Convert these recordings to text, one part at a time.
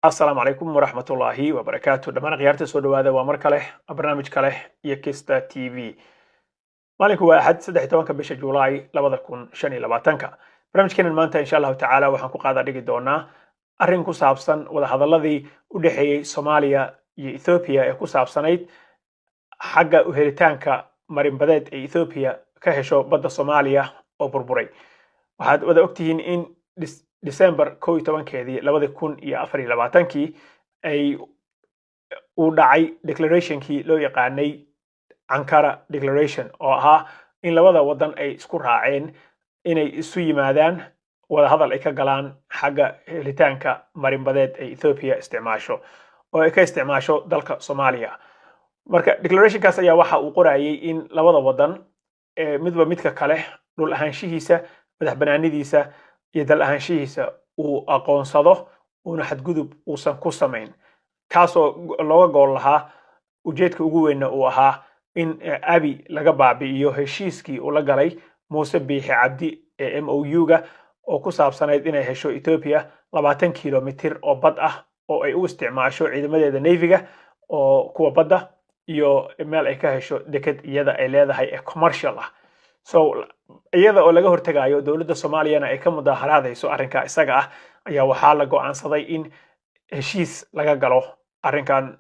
السلام عليكم ورحمة الله وبركاته دمان غيارتي سو دواده waa mar kale barnaamij kale iyo Kista TV maalinku waa axad 13 bisha Juulaay 2025 barnaamijkeena maanta insha Allah taala waxaan ku qaada dhigi doonaa arrin ku saabsan wada hadaladii u dhaxeeyay Soomaaliya iyo Ethiopia ee ku saabsanayd xagga u helitaanka marinbadeed ee Ethiopia ka hesho badda Soomaaliya oo burburay waxaad wada ogtihiin in December 11keedii 2024 ay u dhacay declarationkii loo yaqaanay Ankara Declaration oo ahaa in labada wadan ay isku raaceen inay isu yimaadaan wada hadal ay ka galaan xagga helitaanka marinbadeed ee Ethiopia isticmaasho oo ay ka isticmaasho dalka Soomaaliya marka declarationkaas ayaa waxa uu qorayay in labada wadan midba midka kale dhul ahaanshihiisa madax banaanidiisa iyo dal ahaanshihiisa uu aqoonsado una xadgudub uusan ku samayn kaasoo looga gool lahaa ujeedka ugu weyn uu ahaa in abi laga baabi'iyo heshiiskii uu la galay Muuse Biixi Cabdi ee MOU-ga oo ku saabsanayd inay hesho Ethiopia 20 kilomitir oo bad ah oo ay u isticmaasho ciidamadeeda Navy-ga oo kuwa badda iyo meel ay ka hesho deked iyada ay leedahay ee commercial ah so iyada oo laga hortagayo dawladda Soomaaliya ay ka mudaharaadayso arrinka isaga ah ayaa waxa la go'aansaday in heshiis laga galo arrinkan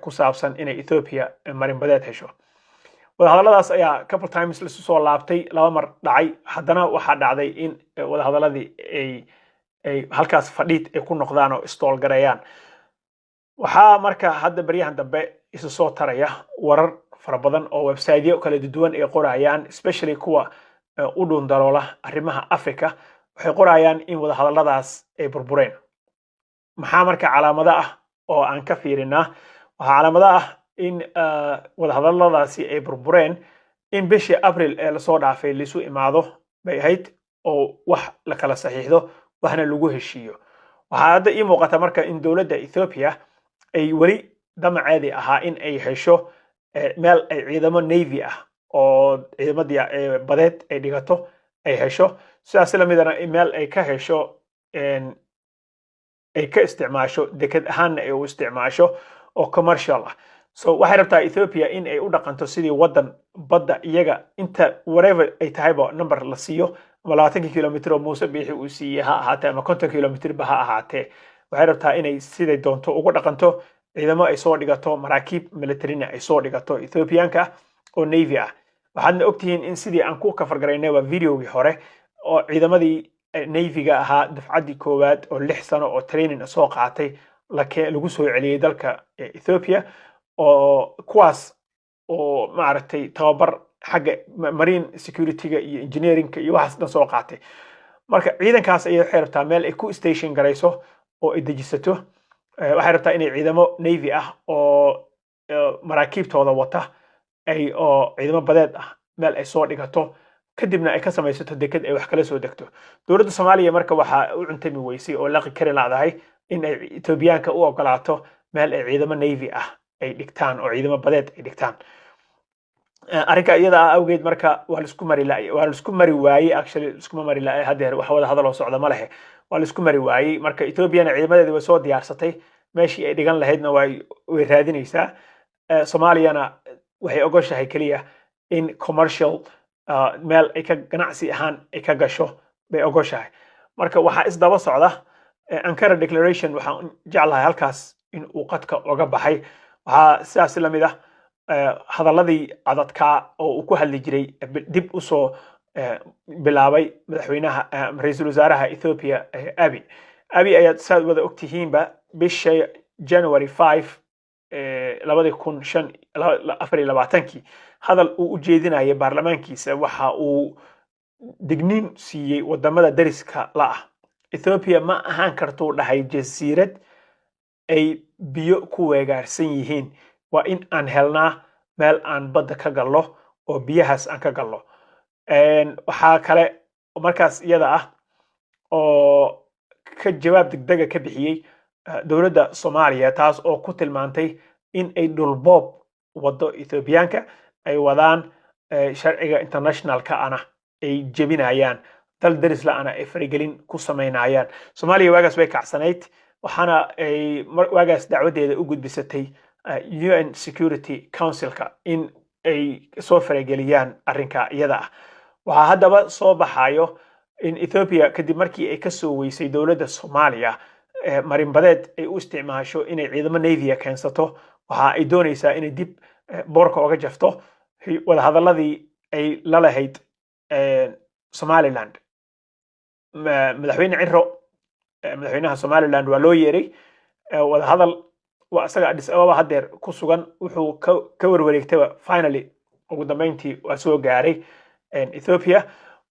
ku saabsan inay Ethiopia marinbadeed hesho wada hadaladaas ayaa couple times la soo laabtay laba mar dhacay haddana waxa dhacday in wada hadaladii ay halkaas fadhiid ay ku noqdaan oo stall gareeyaan waxa marka hadda bariyahan dambe isu soo taraya warar fara badan oo website-yo kala duwan ay qorayaan especially kuwa u dhun daroola arrimaha Afrika waxay qorayaan in wada hadaladaas ay burbureen maxaa marka calaamado ah oo aan ka fiirinaa waxa calaamado ah in wada hadaladaasi ay burbureen in bishii April ee la soo dhaafay liisu imaado bay ahayd oo wax la kala saxiixdo waxna lagu heshiiyo waxa hadda ii muuqata marka in dawladda Ethiopia ay wali damaceedi ahaa in ay hesho meel ay ciidamo Navy ah oo ciidamadii badeed ay dhigato ay hesho sidaas la midana meel ay ka hesho ay ka isticmaasho deked ahaan ay u isticmaasho oo commercial ah so waxay rabtaa Ethiopia in ay u dhaqanto sidii wadan badda iyaga inta whatever ay tahayba number la siiyo ama 20 kilomitir oo Muuse Biixi uu siiyay ha ahaatee ama 50 kilomitir ba ha ahaatee waxay rabtaa inay sidii doonto ugu dhaqanto ciidamo ay soo dhigato maraakiib militarina ay soo dhigato Ethiopianka oo Navy ah waxaadna ogtihiin in sidii aan ku ka fargaraynay waa videogii hore oo ciidamadii Navy-ga ahaa dafcadii koowaad oo 6 sano oo training soo qaatay lagu soo celiyay dalka Ethiopia oo kuwaas oo maaragtay tababar xagga marine security-ga iyo engineering-ka iyo waxaas dhan soo qaatay marka ciidankaas ay xirtaa meel ay ku station garayso oo ay dejisato waxay rabtaa inay ciidamo Navy ah oo maraakiibtooda wata ay oo ciidamo badeed ah meel ay soo dhigato kadibna ay ka samaysato deked ay wax kala soo degto dawladda Soomaaliya marka waxa u cuntami weysay oo laqi kari laadahay in ay Ethiopianka u ogolaato meel ay ciidamo Navy ah ay dhigtaan oo ciidamo badeed ay dhigtaan arrinka iyada awgeed marka waa la isku mari waayay actually isku mari laay hadeer wax wada hadal oo socda ma lahe waa la isku mari waayay marka Ethiopiana ciidamadeeda way soo diyaarsatay meeshii ay dhigan lahaydna way raadinaysaa Soomaaliyana waxay ogoshahay kaliya in commercial meel ay ka ganacsi ahaan ay ka gasho bay ogoshahay marka waxa isdaba socda Ankara Declaration waxaan jeclahay halkaas in uu qadka uga baxay waxa sidaas la mid ah hadaladii adadka oo uu ku hadli jiray dib u soo bilaabay madaxweynaha ra'iisul wasaaraha Ethiopia Abiy ayaa saad wada ogtihiinba bisha January 5 2024 hadal uu u jeedinayay baarlamaankiisa waxa uu digniin siiyay wadamada dariska la ah Ethiopia ma ahaan karto dhahay jasiirad ay biyo ku weegaarsan yihiin waa in aan helnaa meel aan badda ka gallo oo biyahaas aan ka gallo waxa kale markaas iyada ah oo ka jawaab degdeg ka bixiyay dawladda Soomaaliya taas oo ku tilmaantay in ay dhulboob wado Ethiopianka ay wadaan sharciga internationalka ana ay jebinayaan dal daris la ana ay farigelin ku sameynayaan Soomaaliya waagaas way kacsanayd waxaana ay waagaas dacwadeeda u gudbisatay UN Security Councilka in ay soo farageliyaan arrinka iyada ah. waxaa haddaba soo baxayo in Ethiopia kadib markii ay ka soo weysay dowladda Soomaaliya marinbadeed ay u isticmaasho inay ciidamo navy keensato, waxa ay doonaysaa inay dib boorka uga jafto wadahadaladii ay la lahayd Somaliland. madaxweyne Ciro madaxweynaha Somaliland waa loo yeeray wadahadal waa asaga Addis Ababa hadeer ku sugan, wuxuu ka warwareegtay finally ugu dambeyntii waa soo gaaray Ethiopia.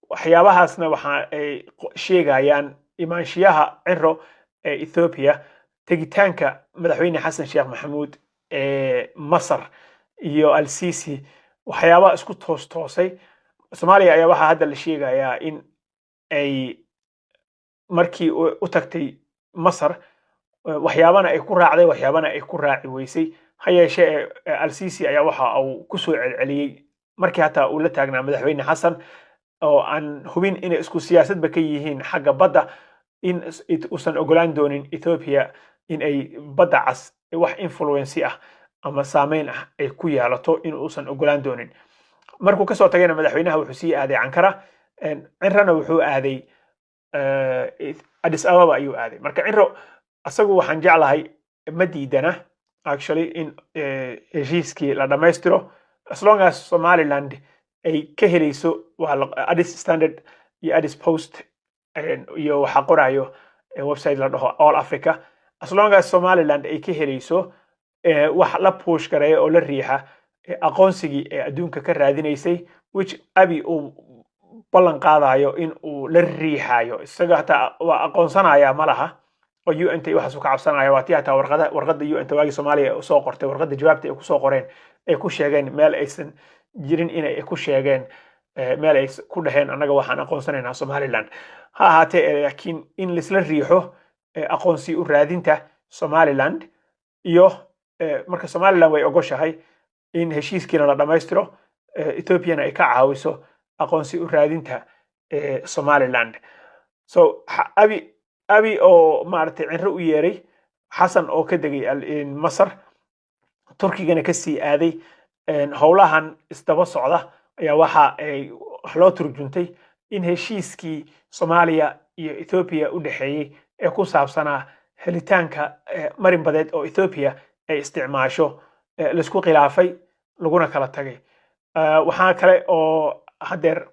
waxyaabahaasna waxa ay sheegayaan imaanshiyaha Ciro Ethiopia, tegitaanka madaxweyne Xasan Sheekh Maxamuud Masar iyo Al-Sisi, waxyaabaha isku toosay. Soomaaliya ayaa waxa hadda la sheegayaa in ay markii u tagtay Masar waxyaabana ay ku raacday waxyaabana ay ku raaci weysay. ha yeeshee Al-Sisi ayaa waxa uu ku soo celceliyay markii hata uu la taagnaa madaxweyne Xasan oo aan hubin inay isku siyaasadba ka yihiin xagga badda, in uusan ogolaan doonin Ethiopia in ay badda cas wax influence ah ama saameyn ah ay ku yeelato, in uusan ogolaan doonin. markuu ka soo tagayna madaxweynaha wuxuu sii aaday Ankara, Cirana wuxuu aaday Addis Ababa ayuu aaday. marka Ciro asagu waxaan jeclahay ma diidana actually in heshiiskii la dhammaystiro as long as Somaliland ay ka helayso Addis Standard iyo Addis Post iyo waxa qorayo website la dhaho All Africa. as long as Somaliland ay ka helayso wax la push gareeyo oo la riixa aqoonsigii ee adduunka ka raadinaysay, which Abiy uu ballan qaadayo in uu la riixayo isaga hata waa aqoonsanaya malaha oo UN ta waxa ka cabsanaya waa tii hata warqada UN ta waagi Soomaaliya soo qortay warqada jawaabta ay ku soo qoreen ay ku sheegeen meel aysan jirin inay ku sheegeen meel ay ku dhaheen anaga waxaan aqoonsanaynaa Somaliland. ha ahaatee laakiin in lisla riixo aqoonsi u raadinta Somaliland iyo marka Somaliland way ogoshahay in heshiiskiina la dhammaystiro, Ethiopiana ay ka caawiso aqoonsi u raadinta Somaliland. so Abiy oo maartay Ciro u yeeray, Xasan oo ka degay Masar, Turkigana ka sii aaday, howlahan isdaba socda ayaa waxa ay loo turjuntay in heshiiskii Soomaaliya iyo Ethiopia u dhaxeeyay ee ku saabsanaa helitaanka marinbadeed oo Ethiopia ay isticmaasho la isku khilaafay laguna kala tagay. waxaa kale oo hadeer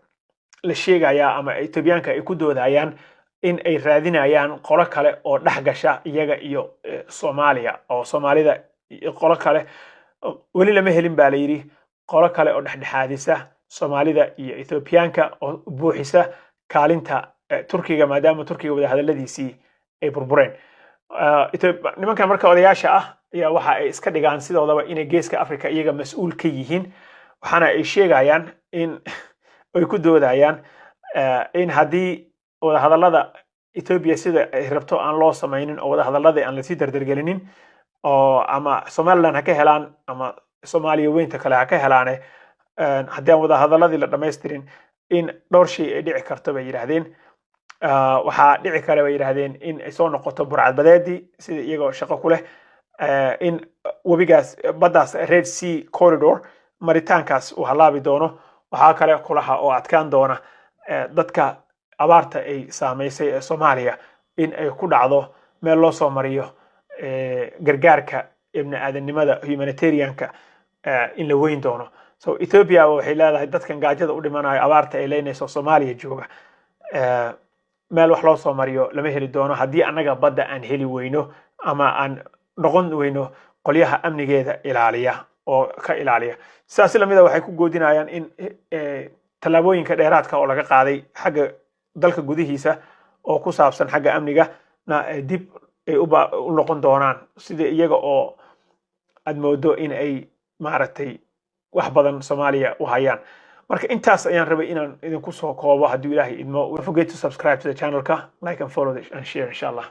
la sheegayaa ama Ethiopiaanka ay ku doodayaan in ay raadinayaan qolo kale oo dhaxgasha iyaga iyo Soomaaliya, oo Soomaalida qolo kale weli lama helin baa la yiri, qolo kale oo dhexdhexaadisa Soomaalida iyo Ethiopiaanka oo buuxisa kaalinta Turkiga, maadaama Turkiga wada hadaladiisii ay burbureen. nimankan marka odayaasha ah ayaa waxa ay iska dhigaan sidoodaba inay geeska Afrika iyaga mas'uul ka yihiin, waxaana ay sheegayaan in ay ku doodayaan in haddii wada hadallada Ethiopia sida ay rabto aan loo samaynin oo wada hadalladii aan la sii dardargelinin, oo ama Somaliland ha ka helaan ama Soomaaliya weynta kale ha ka helaane, haddii aan wada hadalladii la dhammaystirin in dhowr shay ay dhici karto bay yiraahdeen. waxaa dhici kale bay yiraahdeen in ay soo noqoto burcadbadeedii sida iyagoo shaqo ku leh, in webigaas baddaas Red Sea Corridor maritaankaas uu halaabi doono. waxaa kale kulaha oo adkaan doona dadka abaarta ay saameysay ee Soomaaliya in ay ku dhacdo meel loo soo mariyo gargaarka ibn aadanimada humanitarianka in la weyn doono. so Ethiopia waxay leedahay dadkan gaajada u dhimanayo abaarta ay leynayso Soomaaliya jooga, meel wax loo soo mariyo lama heli doono haddii anaga badda aan heli weyno ama aan noqon weyno qolyaha amnigeeda ilaaliya oo ka ilaaliya. sidaas lamida waxay ku goodinayaan in tallaabooyinka dheeraadka oo laga qaaday xagga dalka gudihiisa oo ku saabsan xagga amniga na dib ay u noqon doonaan, sida iyaga oo aad moodo in ay maaragtay wax badan Soomaaliya u hayaan. marka intaas ayaan rabay inaan idinku soo koobo. haddii Ilaahay idmo, don't forget to subscribe to the channel, like and follow and share inshallah.